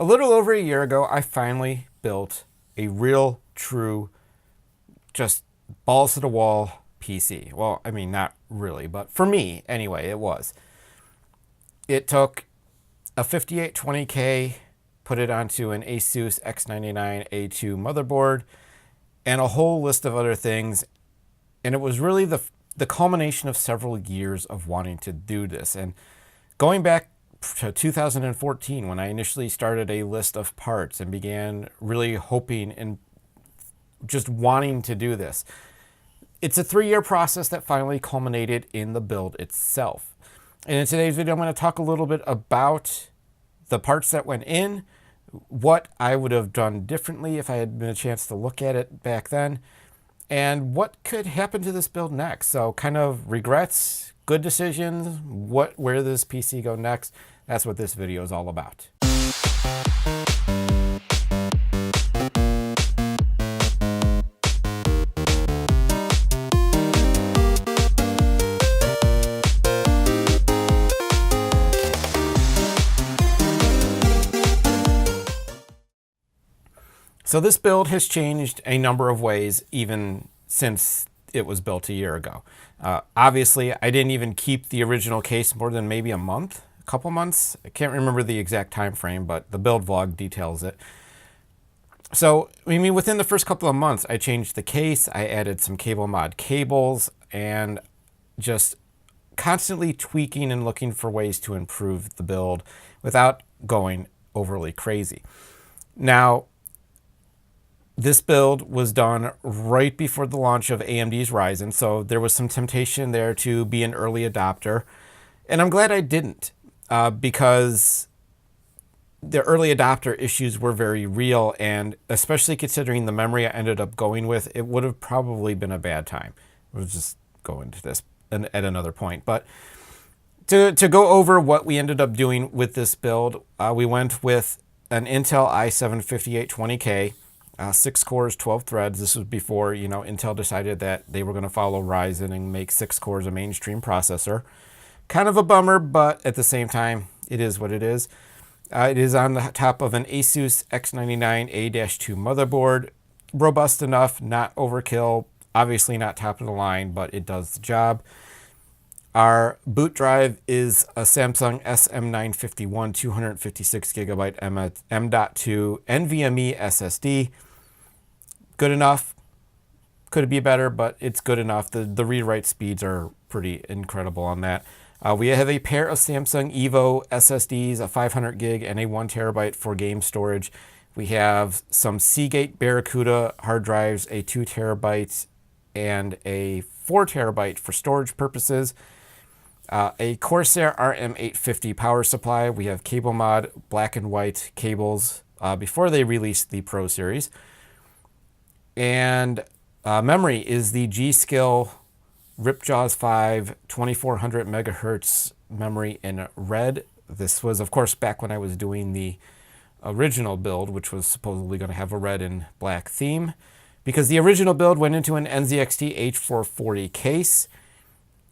A little over a year ago, I finally built a real, true, just balls to the wall PC. Well, I mean, not really, but for me, anyway, it was. It took a 5820K, put it onto an Asus X99A2 motherboard, and a whole list of other things. And it was really the culmination of several years of wanting to do this. And going back to 2014, when I initially started a list of parts and began really hoping and just wanting to do this. It's a 3-year process that finally culminated in the build itself. And in today's video, I'm going to talk a little bit about the parts that went in, what I would have done differently if I had been a chance to look at it back then, and what could happen to this build next. So kind of regrets, good decisions, where does this PC go next? That's what this video is all about. So this build has changed a number of ways even since it was built a year ago. Obviously, I didn't even keep the original case more than maybe a couple months. I can't remember the exact time frame, but the build vlog details it. So, I mean, within the first couple of months, I changed the case, I added some cable mod cables, and just constantly tweaking and looking for ways to improve the build without going overly crazy. Now, this build was done right before the launch of AMD's Ryzen, so there was some temptation there to be an early adopter. And I'm glad I didn't, because the early adopter issues were very real, and especially considering the memory I ended up going with, it would have probably been a bad time. We'll just go into this at another point. But to go over what we ended up doing with this build, we went with an Intel i7-5820K, 6 cores, 12 threads. This was before, Intel decided that they were going to follow Ryzen and make 6 cores a mainstream processor. Kind of a bummer, but at the same time, it is what it is. It is on the top of an Asus X99A-2 motherboard. Robust enough, not overkill, obviously not top of the line, but it does the job. Our boot drive is a Samsung SM951 256GB M.2 NVMe SSD. Good enough. Could it be better, but it's good enough. The read-write speeds are pretty incredible on that. We have a pair of Samsung Evo SSDs, a 500 gig and a 1 terabyte for game storage. We have some Seagate Barracuda hard drives, a 2 terabyte and a 4 terabyte for storage purposes. A Corsair RM850 power supply. We have cable mod black and white cables before they released the Pro Series. And memory is the G.Skill Ripjaws 5 2400 megahertz memory in red. This was, of course, back when I was doing the original build, which was supposedly going to have a red and black theme, because the original build went into an NZXT H440 case.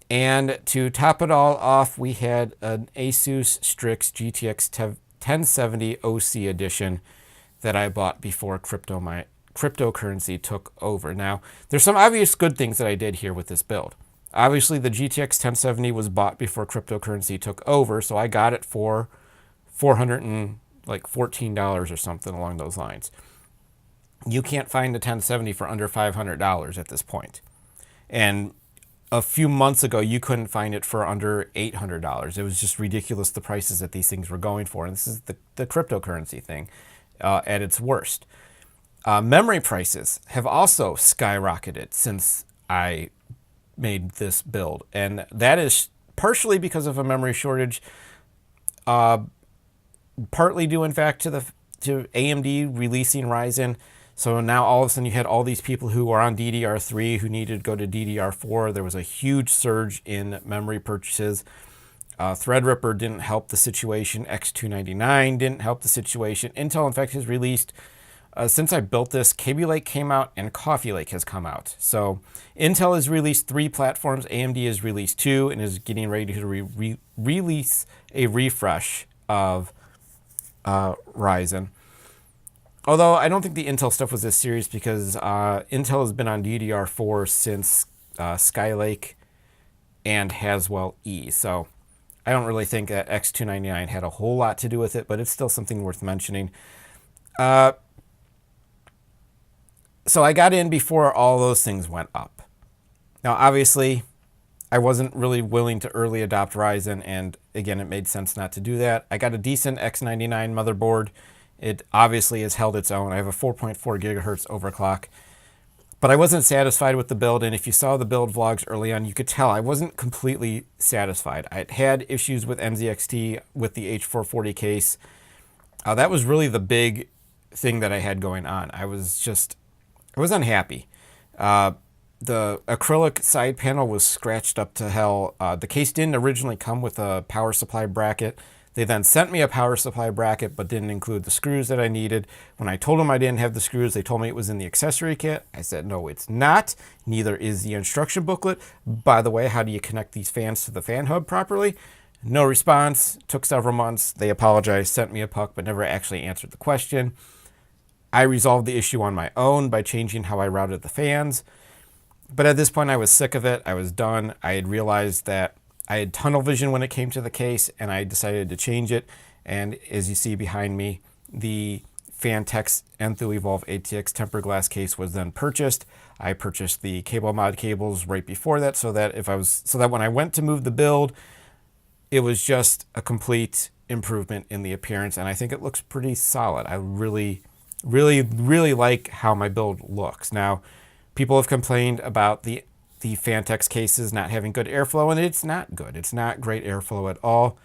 And to top it all off, we had an Asus Strix GTX 1070 OC edition that I bought before cryptocurrency took over. Now, there's some obvious good things that I did here with this build. Obviously, the GTX 1070 was bought before cryptocurrency took over, so I got it for $414 or something along those lines. You can't find a 1070 for under $500 at this point. And a few months ago, you couldn't find it for under $800. It was just ridiculous, the prices that these things were going for. And this is the cryptocurrency thing at its worst. Memory prices have also skyrocketed since I made this build. And that is partially because of a memory shortage, partly due, in fact, to AMD releasing Ryzen. So now all of a sudden you had all these people who were on DDR3 who needed to go to DDR4. There was a huge surge in memory purchases. Threadripper didn't help the situation. X299 didn't help the situation. Intel, in fact, has released, since I built this, Kaby Lake came out and Coffee Lake has come out. So Intel has released 3 platforms. AMD has released 2 and is getting ready to release a refresh of Ryzen. Although I don't think the Intel stuff was as serious because Intel has been on DDR4 since Skylake and Haswell E. So I don't really think that X299 had a whole lot to do with it, but it's still something worth mentioning. So I got in before all those things went up. Now, obviously, I wasn't really willing to early adopt Ryzen, and again, it made sense not to do that. I got a decent X99 motherboard. It obviously has held its own. I have a 4.4 gigahertz overclock, but I wasn't satisfied with the build, and if you saw the build vlogs early on, you could tell I wasn't completely satisfied. I had issues with NZXT with the H440 case. That was really the big thing that I had going on. I was unhappy. The acrylic side panel was scratched up to hell. The case didn't originally come with a power supply bracket. They then sent me a power supply bracket, but didn't include the screws that I needed. When I told them I didn't have the screws, they told me it was in the accessory kit. I said, no, it's not. Neither is the instruction booklet. By the way, how do you connect these fans to the fan hub properly? No response. Took several months. They apologized, sent me a puck, but never actually answered the question. I resolved the issue on my own by changing how I routed the fans. But at this point, I was sick of it. I was done. I had realized that I had tunnel vision when it came to the case, and I decided to change it. And as you see behind me, the Fantex Enthoo ATX tempered glass case was then purchased. I purchased the cable mod cables right before that, so that when I went to move the build, it was just a complete improvement in the appearance, and I think it looks pretty solid. I really like how my build looks. Now, people have complained about the Fantex cases not having good airflow, and it's not good. It's not great airflow at all.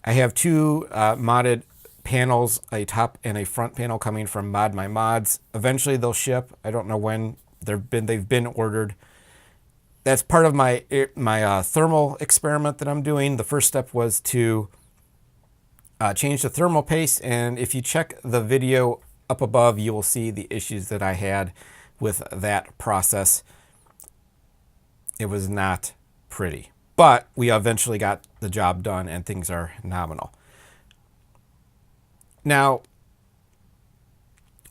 I have two modded panels, a top and a front panel coming from Mod My Mods. Eventually they'll ship. I don't know when. They've been ordered. That's part of my thermal experiment that I'm doing. The first step was to change the thermal paste, and if you check the video up above, you will see the issues that I had with that process. It was not pretty, but we eventually got the job done and things are nominal. Now,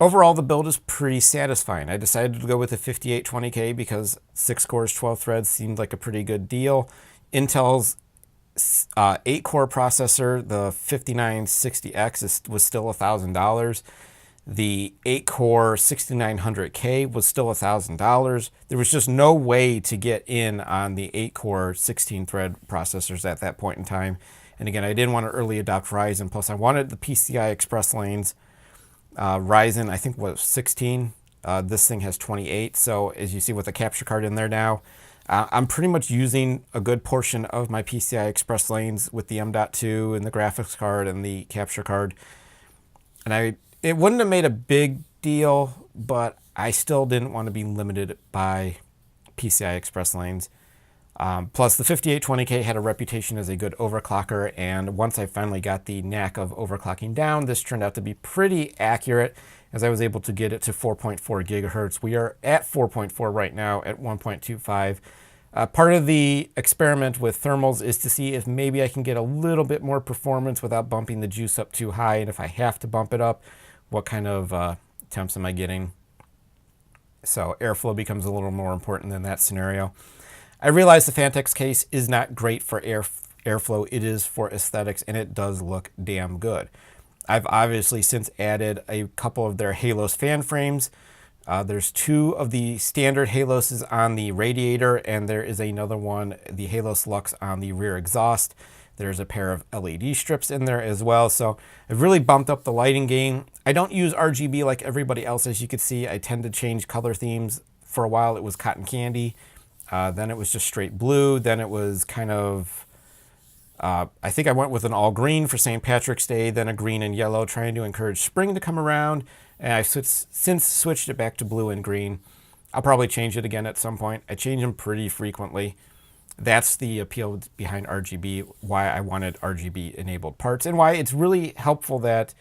overall, the build is pretty satisfying. I decided to go with a 5820K because 6 cores, 12 threads seemed like a pretty good deal. Intel's 8-core processor, the 5960X, was still $1,000. The 8-core 6900K was still $1,000. There was just no way to get in on the 8-core 16-thread processors at that point in time. And again, I didn't want to early adopt Ryzen. Plus, I wanted the PCI Express lanes. Ryzen, I think, was 16. This thing has 28. So as you see with the capture card in there now, I'm pretty much using a good portion of my PCI Express lanes with the M.2 and the graphics card and the capture card. And it wouldn't have made a big deal, but I still didn't want to be limited by PCI Express lanes. Plus, the 5820K had a reputation as a good overclocker, and once I finally got the knack of overclocking down, this turned out to be pretty accurate, as I was able to get it to 4.4 gigahertz. We are at 4.4 right now at 1.25. Part of the experiment with thermals is to see if maybe I can get a little bit more performance without bumping the juice up too high, and if I have to bump it up, what kind of temps am I getting? So airflow becomes a little more important in that scenario. I realize the Fantex case is not great for airflow. It is for aesthetics, and it does look damn good. I've obviously since added a couple of their Halos fan frames. There's 2 of the standard Haloses on the radiator, and there is another one, the Halos Lux, on the rear exhaust. There's a pair of LED strips in there as well. So I've really bumped up the lighting game. I don't use RGB like everybody else, as you can see. I tend to change color themes. For a while, it was cotton candy. Then it was just straight blue. Then it was kind of, I think I went with an all green for St. Patrick's Day, then a green and yellow, trying to encourage spring to come around. And I've since switched it back to blue and green. I'll probably change it again at some point. I change them pretty frequently. That's the appeal behind RGB, why I wanted RGB enabled parts, and why it's really helpful that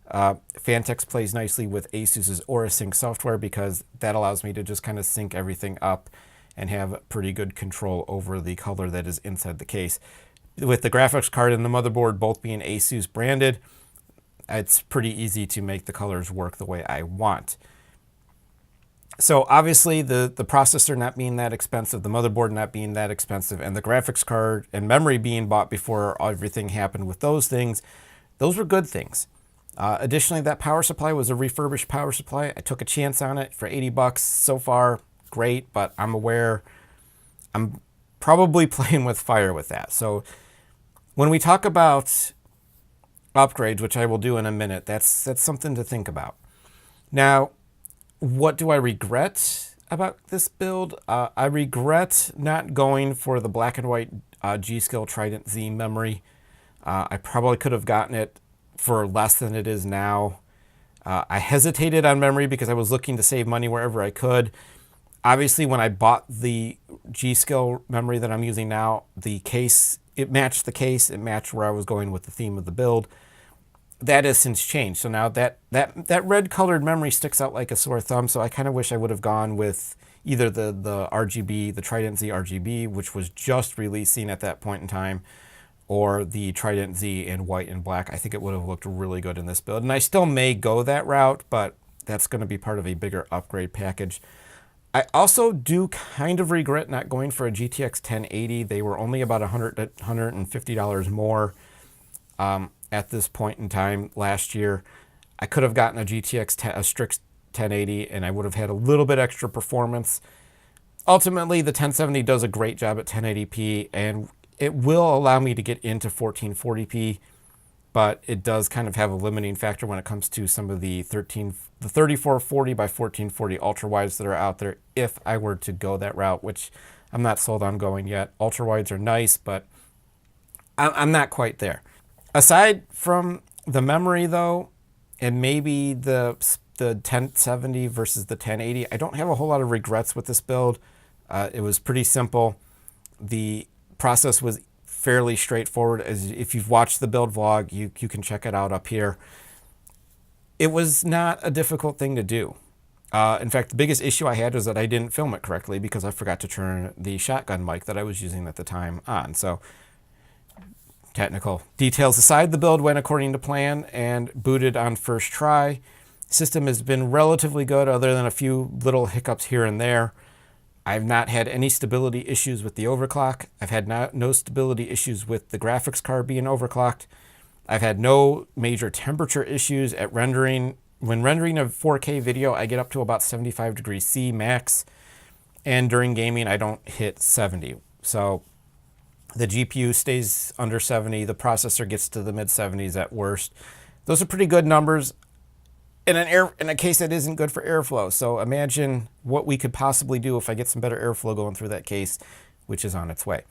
Fantex plays nicely with Asus's AuraSync software, because that allows me to just kind of sync everything up and have pretty good control over the color that is inside the case. With the graphics card and the motherboard both being Asus branded, it's pretty easy to make the colors work the way I want. So obviously the processor not being that expensive, the motherboard not being that expensive, and the graphics card and memory being bought before everything happened with those things, those were good things. Additionally, that power supply was a refurbished power supply. I took a chance on it for 80 bucks so far. Great, but I'm aware I'm probably playing with fire with that. So when we talk about upgrades, which I will do in a minute, that's something to think about. Now, what do I regret about this build? I regret not going for the black and white G-Skill Trident Z memory. I probably could have gotten it for less than it is now. I hesitated on memory because I was looking to save money wherever I could. Obviously, when I bought the G-Skill memory that I'm using now, the case, it matched the case. It matched where I was going with the theme of the build. That has since changed. So now that red colored memory sticks out like a sore thumb. So I kind of wish I would have gone with either the RGB, the Trident Z RGB, which was just releasing at that point in time, or the Trident Z in white and black. I think it would have looked really good in this build. And I still may go that route, but that's going to be part of a bigger upgrade package. I also do kind of regret not going for a GTX 1080. They were only about $150 more at this point in time last year. I could have gotten a Strix 1080, and I would have had a little bit extra performance. Ultimately, the 1070 does a great job at 1080p, and it will allow me to get into 1440p, but it does kind of have a limiting factor when it comes to some of the 3440 by 1440 ultra wides that are out there if I were to go that route, which I'm not sold on going yet. Ultra wides are nice, but I'm not quite there. Aside from the memory though, and maybe the 1070 versus the 1080, I don't have a whole lot of regrets with this build. It was pretty simple. The process was fairly straightforward. As if you've watched the build vlog, you can check it out up here. It was not a difficult thing to do. In fact, the biggest issue I had was that I didn't film it correctly because I forgot to turn the shotgun mic that I was using at the time on. So technical details aside, the build went according to plan and booted on first try. System has been relatively good other than a few little hiccups here and there. I've not had any stability issues with the overclock. I've had no stability issues with the graphics card being overclocked. I've had no major temperature issues at rendering. When rendering a 4K video, I get up to about 75 degrees C max. And during gaming, I don't hit 70. So the GPU stays under 70. The processor gets to the mid 70s at worst. Those are pretty good numbers in a case that isn't good for airflow. So imagine what we could possibly do if I get some better airflow going through that case, which is on its way.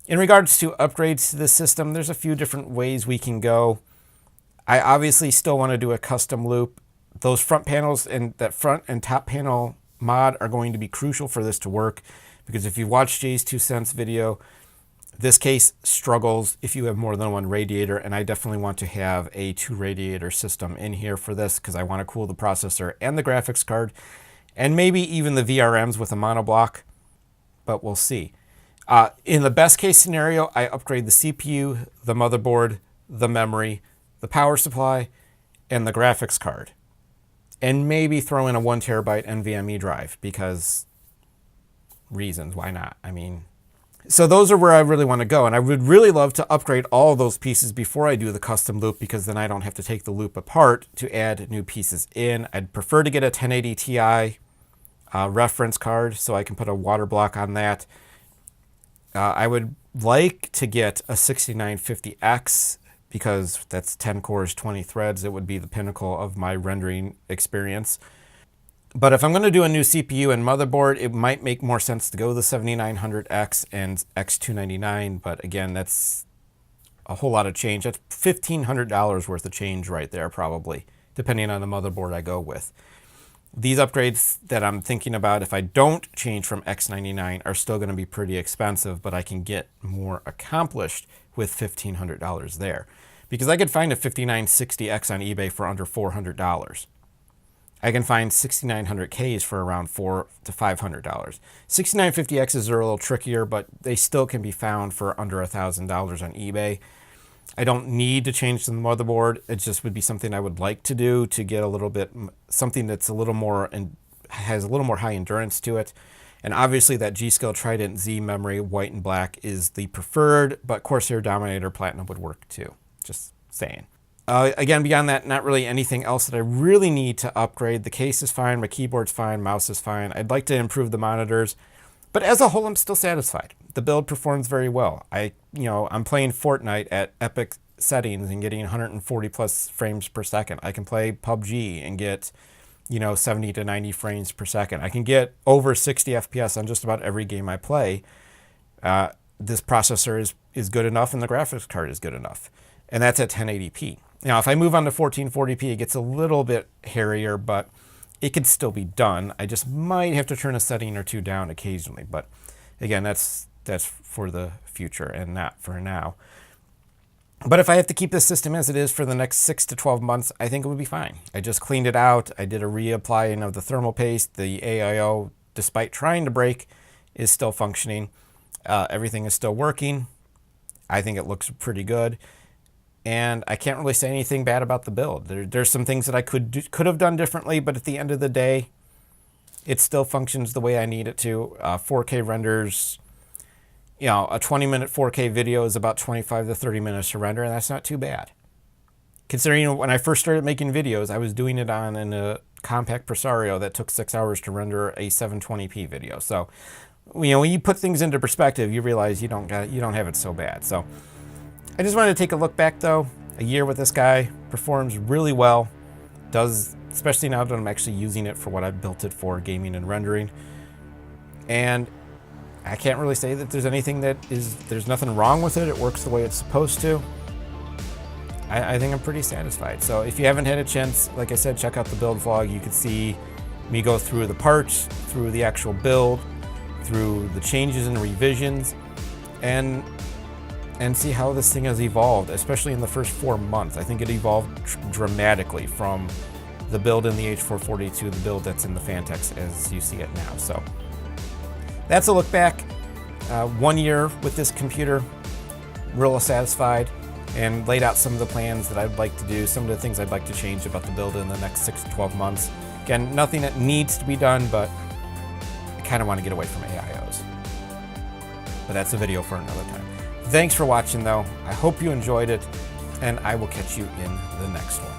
In regards to upgrades to this system, there's a few different ways we can go. I obviously still want to do a custom loop. Those front panels and that front and top panel mod are going to be crucial for this to work, because if you watch Jay's 2 cents video, this case struggles if you have more than one radiator, and I definitely want to have a 2 radiator system in here for this because I want to cool the processor and the graphics card, and maybe even the VRMs with a monoblock, but we'll see. In the best case scenario, I upgrade the CPU, the motherboard, the memory, the power supply, and the graphics card, and maybe throw in a 1 terabyte NVMe drive because reasons, why not? I mean, so those are where I really want to go, and I would really love to upgrade all of those pieces before I do the custom loop, because then I don't have to take the loop apart to add new pieces in. I'd prefer to get a 1080 Ti reference card so I can put a water block on that. I would like to get a 6950X because that's 10 cores, 20 threads. It would be the pinnacle of my rendering experience. But if I'm going to do a new CPU and motherboard, it might make more sense to go the 7900X and X299. But again, that's a whole lot of change. That's $1,500 worth of change right there, probably, depending on the motherboard I go with. These upgrades that I'm thinking about, if I don't change from X99, are still going to be pretty expensive, but I can get more accomplished with $1,500 there. Because I could find a 5960X on eBay for under $400. I can find 6900Ks for around $400 to $500. 6950Xs are a little trickier, but they still can be found for under $1,000 on eBay. I don't need to change the motherboard. It just would be something I would like to do to get a little bit, something that's a little more and has a little more high endurance to it. And obviously that G.Skill Trident Z memory, white and black, is the preferred, but Corsair Dominator Platinum would work too. Just saying. Again, beyond that, not really anything else that I really need to upgrade. The case is fine, my keyboard's fine, mouse is fine. I'd like to improve the monitors, but as a whole, I'm still satisfied. The build performs very well. I'm playing Fortnite at epic settings and getting 140 plus frames per second. I can play PUBG and get 70 to 90 frames per second. I can get over 60 FPS on just about every game I play. This processor is good enough and the graphics card is good enough. And that's at 1080p. Now, if I move on to 1440p, it gets a little bit hairier, but it could still be done. I just might have to turn a setting or two down occasionally. But again, that's for the future and not for now. But if I have to keep this system as it is for the next 6 to 12 months, I think it would be fine. I just cleaned it out. I did a reapplying of the thermal paste. The AIO, despite trying to break, is still functioning. Everything is still working. I think it looks pretty good. And I can't really say anything bad about the build. There's some things that I could have done differently, but at the end of the day, it still functions the way I need it to. 4K renders, a 20-minute 4K video is about 25 to 30 minutes to render, and that's not too bad. Considering when I first started making videos, I was doing it on a compact Presario that took 6 hours to render a 720p video. So, when you put things into perspective, you realize you don't have it so bad. So, I just wanted to take a look back though. A year with this guy, performs really well. Does, especially now that I'm actually using it for what I built it for, gaming and rendering. And I can't really say that there's anything there's nothing wrong with it. It works the way it's supposed to. I think I'm pretty satisfied. So if you haven't had a chance, like I said, check out the build vlog. You can see me go through the parts, through the actual build, through the changes and revisions, and see how this thing has evolved, especially in the first 4 months. I think it evolved dramatically from the build in the H440 to the build that's in the Fantex as you see it now. So that's a look back. 1 year with this computer, real satisfied, and laid out some of the plans that I'd like to do, some of the things I'd like to change about the build in the next 6 to 12 months. Again, nothing that needs to be done, but I kind of want to get away from AIOs. But that's a video for another time. Thanks for watching though. I hope you enjoyed it, and I will catch you in the next one.